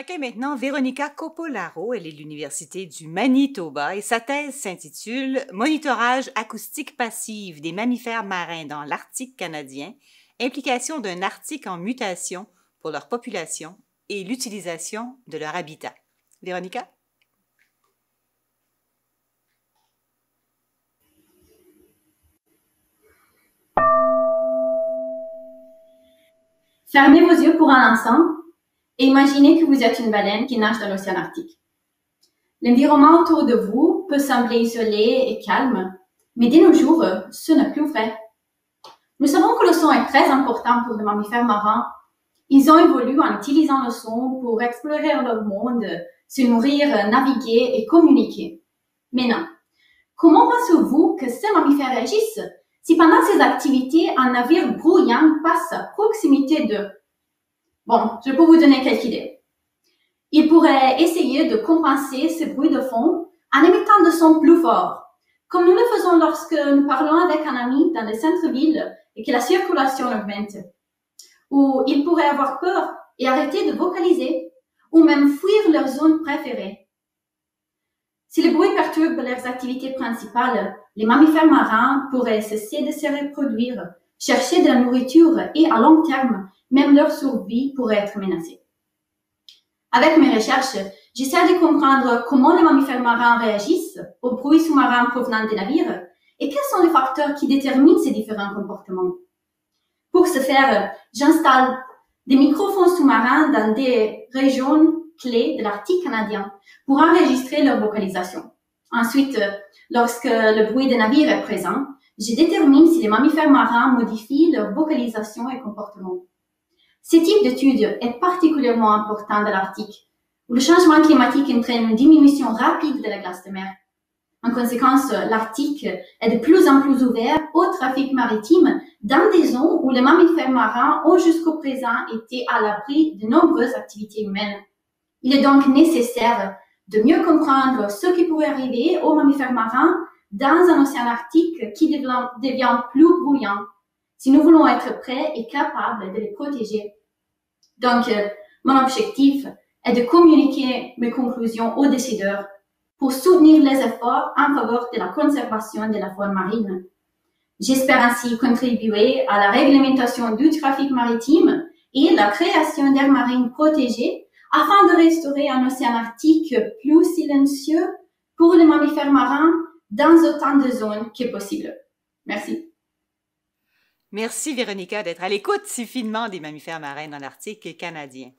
Accueille maintenant Véronica Copolaro. Elle est de l'Université du Manitoba et sa thèse s'intitule « Monitorage acoustique passif des mammifères marins dans l'Arctique canadien, implication d'un Arctique en mutation pour leur population et l'utilisation de leur habitat ». Véronica? Fermez vos yeux pour un instant et imaginez que vous êtes une baleine qui nage dans l'océan Arctique. L'environnement autour de vous peut sembler isolé et calme, mais de nos jours, ce n'est plus vrai. Nous savons que le son est très important pour les mammifères marins. Ils ont évolué en utilisant le son pour explorer leur monde, se nourrir, naviguer et communiquer. Mais non. Comment pensez-vous que ces mammifères réagissent si pendant ces activités, un navire bruyant passe à proximité d'eux? Bon, je peux vous donner quelques idées. Ils pourraient essayer de compenser ces bruits de fond en émettant des sons plus forts, comme nous le faisons lorsque nous parlons avec un ami dans le centre-ville et que la circulation augmente. Ou ils pourraient avoir peur et arrêter de vocaliser, ou même fuir leur zone préférée. Si le bruit perturbe leurs activités principales, les mammifères marins pourraient cesser de se reproduire, chercher de la nourriture et, à long terme, même leur survie pourrait être menacée. Avec mes recherches, j'essaie de comprendre comment les mammifères marins réagissent aux bruits sous-marins provenant des navires et quels sont les facteurs qui déterminent ces différents comportements. Pour ce faire, j'installe des microphones sous-marins dans des régions clés de l'Arctique canadien pour enregistrer leur vocalisation. Ensuite, lorsque le bruit des navires est présent, je détermine si les mammifères marins modifient leur vocalisation et comportement. Ce type d'étude est particulièrement important dans l'Arctique, où le changement climatique entraîne une diminution rapide de la glace de mer. En conséquence, l'Arctique est de plus en plus ouvert au trafic maritime dans des zones où les mammifères marins ont jusqu'au présent été à l'abri de nombreuses activités humaines. Il est donc nécessaire de mieux comprendre ce qui pourrait arriver aux mammifères marins dans un océan Arctique qui devient plus bruyant, si nous voulons être prêts et capables de les protéger. Donc, mon objectif est de communiquer mes conclusions aux décideurs pour soutenir les efforts en faveur de la conservation de la faune marine. J'espère ainsi contribuer à la réglementation du trafic maritime et la création d'aires marines protégées afin de restaurer un océan Arctique plus silencieux pour les mammifères marins dans autant de zones que possible. Merci. Merci Véronica d'être à l'écoute si finement des mammifères marins dans l'Arctique canadien.